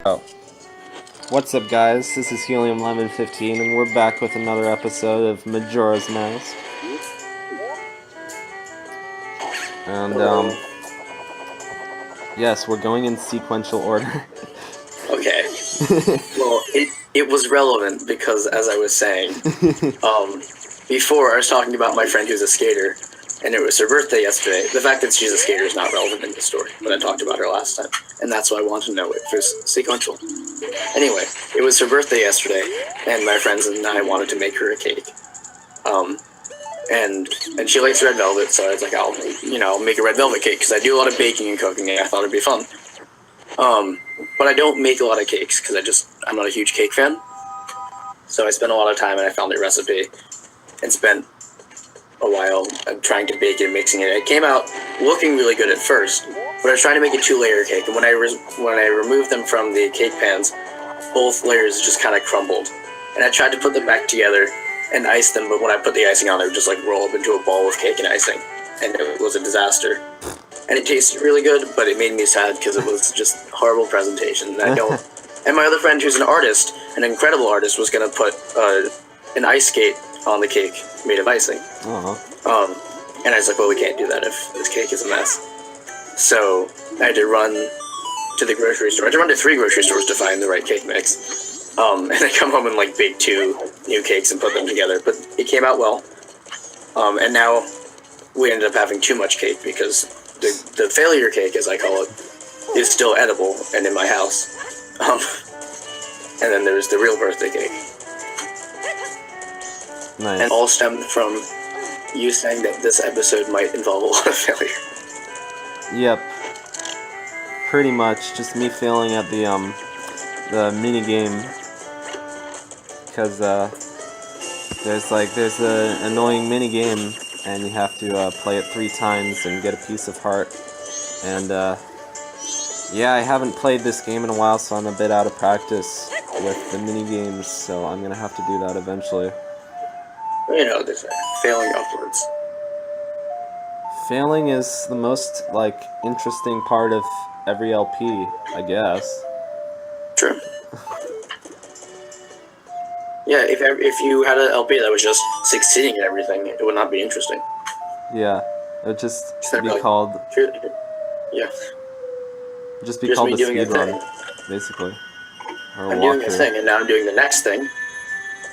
Oh. What's up, guys? This is Helium 1115, and we're back with another episode of Majora's Mask. And, yes, we're going in sequential order. Okay. Well, it was relevant because, as I was saying, before I was talking about my friend who's a skater, and it was her birthday yesterday. The fact that she's a skater is not relevant in the story, but I talked about her last time, and that's why I wanted to know it was sequential. Anyway, it was her birthday yesterday, and my friends and I wanted to make her a cake. And she likes red velvet, so I was like, I'll make a red velvet cake, because I do a lot of baking and cooking, and I thought it'd be fun. But I don't make a lot of cakes, because I'm not a huge cake fan. So I spent a lot of time, and I found a recipe, and spent a while trying to bake it and mixing it. It came out looking really good at first, but I was trying to make a 2-layer cake, and when I removed them from the cake pans, both layers just kind of crumbled. And I tried to put them back together and ice them, but when I put the icing on, they would just like roll up into a ball of cake and icing, and it was a disaster. And it tasted really good, but it made me sad because it was just horrible presentation. And I don't. And my other friend, who's an artist, an incredible artist, was gonna put an ice skate on the cake made of icing. And I was like, well, we can't do that if this cake is a mess. So I had to run to the grocery store. I had to run to 3 grocery stores to find the right cake mix. And I come home and like bake 2 new cakes and put them together. But it came out well. And now we ended up having too much cake because the failure cake, as I call it, is still edible and in my house. And then there's the real birthday cake. Nice. And all stemmed from you saying that this episode might involve a lot of failure. Yep. Pretty much just me failing at the mini game, because there's an annoying mini game and you have to play it 3 times and get a piece of heart. And yeah, I haven't played this game in a while, so I'm a bit out of practice with the mini games, so I'm gonna have to do that eventually. You know, there's failing upwards. Failing is the most, interesting part of every LP, I guess. True. Yeah, if you had an LP that was just succeeding at everything, it would not be interesting. Yeah, it would just be like, called... Yeah. Just be called the speedrun, basically. Or I'm doing a thing, and now I'm doing the next thing,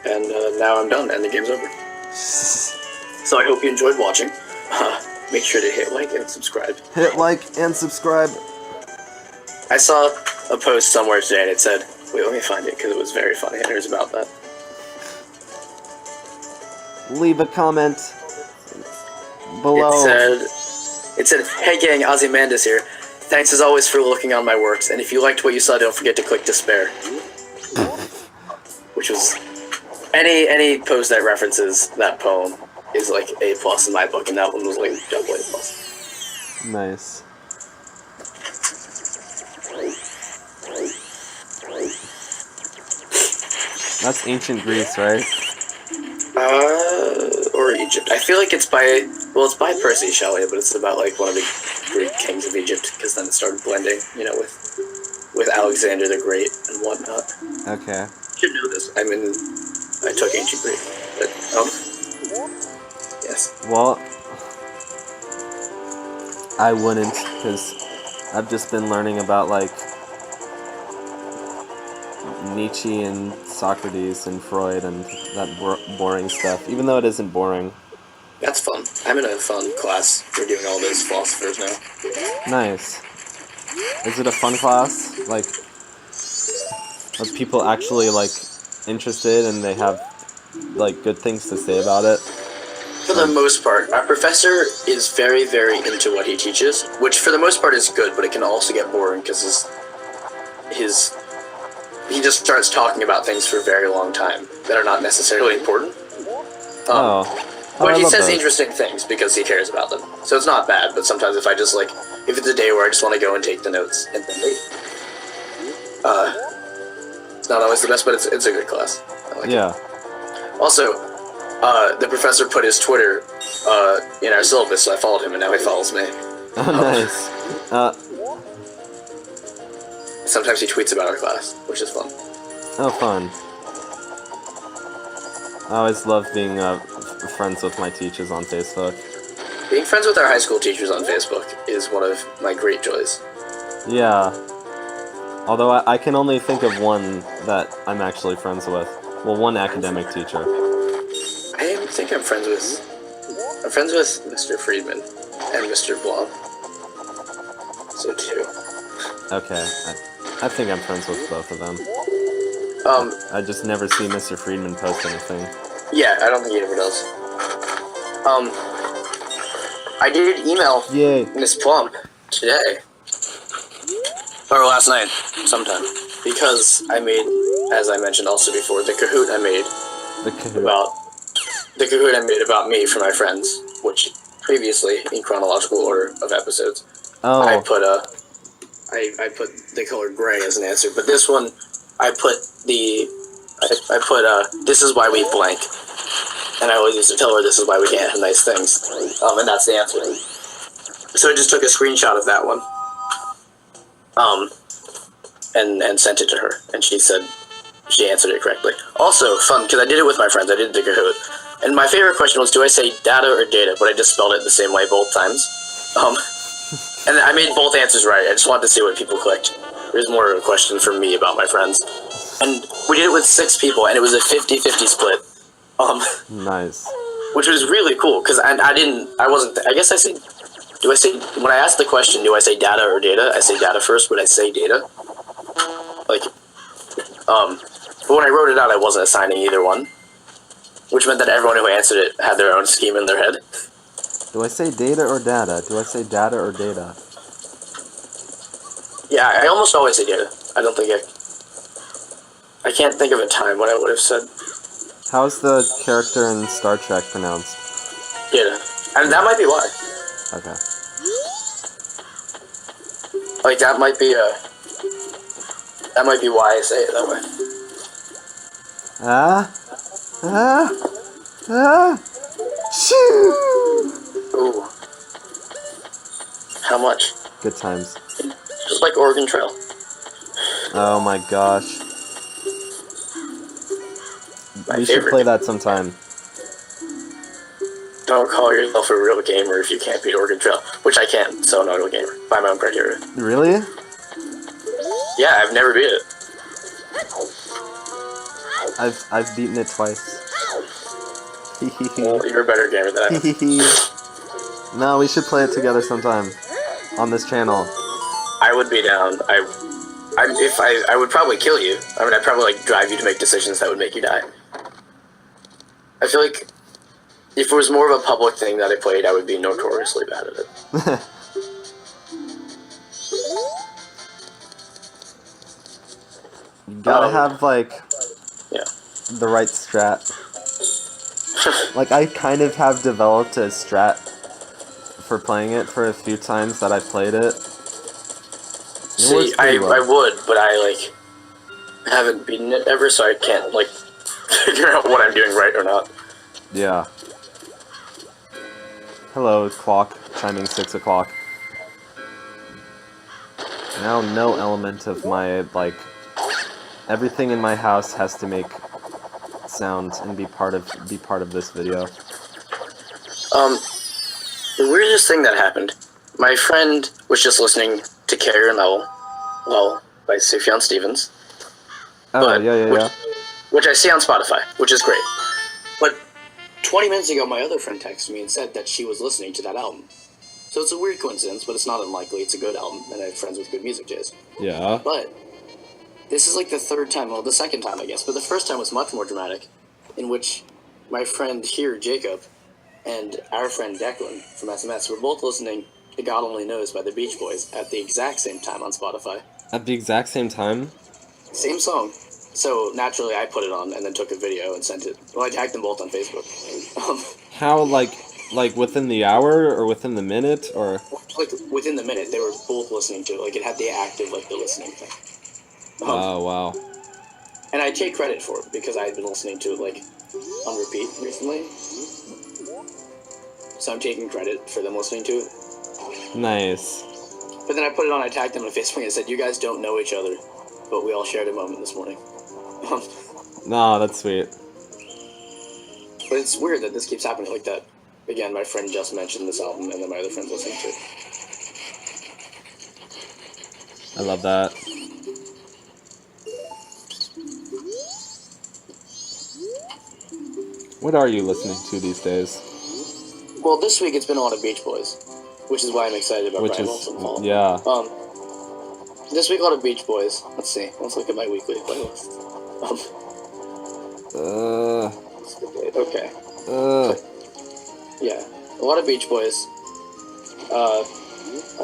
and now I'm done, and the game's over. So I hope you enjoyed watching. Make sure to hit like and subscribe. Hit like and subscribe. I saw a post somewhere today, and it said, wait, let me find it, because it was very funny, and it was about that. Leave a comment below. It said, hey gang, Ozymandias here. Thanks as always for looking on my works, and if you liked what you saw, don't forget to click despair. Which was... Any post that references that poem is like A+ in my book, and that one was like double A+. Nice. That's ancient Greece, right? Or Egypt. I feel like it's by Percy Shelley, but it's about like one of the Greek kings of Egypt, because then it started blending, with Alexander the Great and whatnot. Okay. You should know this. I mean, I took ancient Greek, but yes. Well, I wouldn't, because I've just been learning about Nietzsche and Socrates and Freud and that boring stuff, even though it isn't boring. That's fun. I'm in a fun class. We're doing all those philosophers now. Nice. Is it a fun class? Are people actually, interested and they have, good things to say about it? For the most part. Our professor is very, very into what he teaches, which for the most part is good, but it can also get boring because he just starts talking about things for a very long time that are not necessarily important. But he says interesting things because he cares about them. So it's not bad, but sometimes if it's a day where I just want to go and take the notes and then leave. It's not always the best, but it's a good class. I like it. Also, the professor put his Twitter in our syllabus, so I followed him, and now he follows me. Oh, nice. Sometimes he tweets about our class, which is fun. Oh, fun. I always love being friends with my teachers on Facebook. Being friends with our high school teachers on Facebook is one of my great joys. Yeah. Although I can only think of one that I'm actually friends with. Well, one academic teacher. I think I'm friends with Mr. Friedman and Mr. Blob. So 2. Okay, I think I'm friends with both of them. I just never see Mr. Friedman post anything. Yeah, I don't think he ever does. I did email Miss Plump today. Or last night, sometime. Because I made, as I mentioned also before, the Kahoot I made about me for my friends, which previously, in chronological order of episodes, I put the color gray as an answer, but this one, I put this is why we blank. And I always used to tell her this is why we can't have nice things. And that's the answer. So I just took a screenshot of that one. And sent it to her. And she said she answered it correctly. Also, fun, because I did it with my friends. I did the Kahoot. And my favorite question was, do I say data or data? But I just spelled it the same way both times. And I made both answers right. I just wanted to see what people clicked. It was more of a question for me about my friends. And we did it with 6 people, and it was a 50-50 split. Nice. Which was really cool, because I guess I said, when I asked the question, do I say data or data? I say data first, but I say data. But when I wrote it out, I wasn't assigning either one. Which meant that everyone who answered it had their own scheme in their head. Do I say data or data? Do I say data or data? Yeah, I almost always say data. I can't think of a time when I would have said How's the character in Star Trek pronounced? data. And that might be why. Okay. Like, that might be why I say it that way. Shoo! Ooh. How much? Good times. Just like Oregon Trail. Oh my gosh. We should play that sometime. Don't call yourself a real gamer if you can't beat Oregon Trail. Which I can, so I'm not a real gamer. By my own criteria. Really? Yeah, I've never beat it. I've beaten it twice. Well, you're a better gamer than I am. No, we should play it together sometime. On this channel. I would be down. I would probably kill you. I mean, I'd probably drive you to make decisions that would make you die. I feel like if it was more of a public thing that I played, I would be notoriously bad at it. You gotta have, yeah. the right strat. I kind of have developed a strat for playing it for a few times that I played it. See, I would, but I haven't beaten it ever, so I can't, figure out what I'm doing right or not. Yeah. Hello, clock. Chiming 6 o'clock. Now no element of my, everything in my house has to make sounds and be part of this video. The weirdest thing that happened, my friend was just listening to Carrier and Lowell by Sufjan Stevens. Oh, yeah. Which I see on Spotify, which is great. But 20 minutes ago, my other friend texted me and said that she was listening to that album. So it's a weird coincidence, but it's not unlikely. It's a good album, and I have friends with good music taste. Yeah. But this is the third time, well, the second time, I guess, but the first time was much more dramatic, in which my friend here, Jacob, and our friend Declan from SMS were both listening to God Only Knows by the Beach Boys at the exact same time on Spotify. At the exact same time? Same song. So naturally I put it on and then took a video and sent it. Well, I tagged them both on Facebook. How, within the hour or within the minute or? Within the minute, they were both listening to it. It had the active, the listening thing. Oh, wow. And I take credit for it because I had been listening to it, on repeat recently. So I'm taking credit for them listening to it. Nice. But then I put it on, I tagged them on Facebook and said, you guys don't know each other, but we all shared a moment this morning. No, that's sweet. But it's weird that this keeps happening like that. Again, my friend just mentioned this album, and then my other friend's listening to it. I love that. What are you listening to these days? Well, this week it's been a lot of Beach Boys, which is why I'm excited about Brian Wilson Fall. Yeah. This week a lot of Beach Boys. Let's see. Let's look at my weekly playlist. Okay. Yeah, a lot of Beach Boys.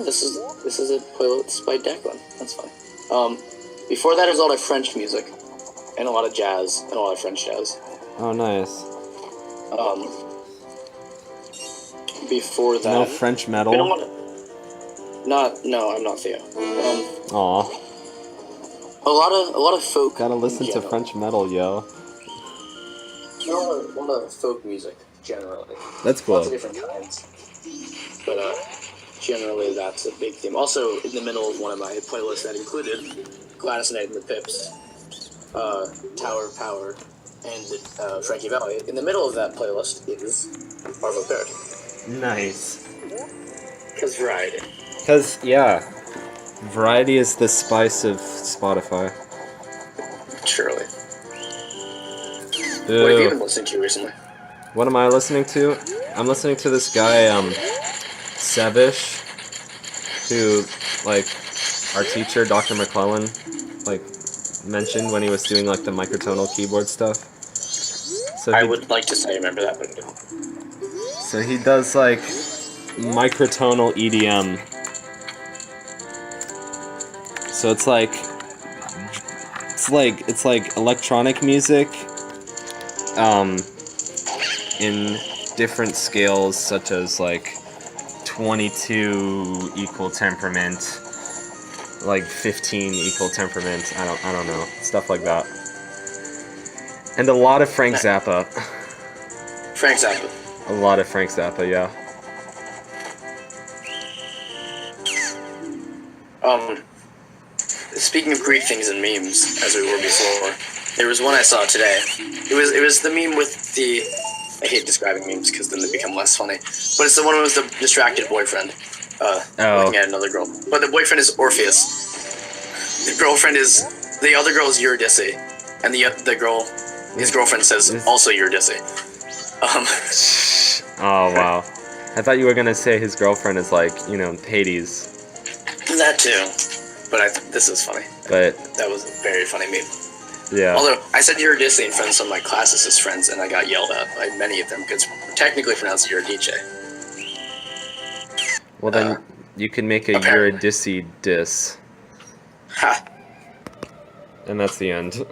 This is a playlist by Declan. That's fine. Before that, there's a lot of French music, and a lot of jazz, and a lot of French jazz. Oh, nice. Before that, no French metal. No, I'm not Theo. Aw. A lot of folk. Gotta listen to French metal, yo. A lot of folk music, generally. That's cool. Lots of different kinds. But, generally that's a big theme. Also, in the middle of one of my playlists that included Gladys Knight and the Pips, Tower of Power, and Frankie Valli. In the middle of that playlist is Arvo Pärt. Nice. Because variety. Because, yeah, variety is the spice of Spotify. Surely. Ew. What have you been listening to recently? What am I listening to? I'm listening to this guy, Sevish, who, like, our teacher, Dr. McClellan, like, mentioned when he was doing, like, the microtonal keyboard stuff. So I would like to say I remember that, but I don't. So he does, like, microtonal EDM. So it's like electronic music, in different scales, such as, like, 22 equal temperament, like 15 equal temperament. I don't know, stuff like that. And a lot of Frank Zappa. Frank Zappa. A lot of Frank Zappa, yeah. Speaking of Greek things and memes, as we were before, there was one I saw today. It was the meme with the. I hate describing memes because then they become less funny. But it's the one with the distracted boyfriend, looking at another girl. But the boyfriend is Orpheus. The girlfriend is the other girl is Eurydice, and the girl, his girlfriend says also Eurydice. Oh wow! I thought you were gonna say his girlfriend is like, you know, Hades. That too, but this is funny. But that was a very funny meme. Yeah. Although I said Eurydice in front of some of my classicist friends, and I got yelled at by many of them because technically pronounced Eurydice. Well, then you can make a Eurydice diss. Ha! And that's the end.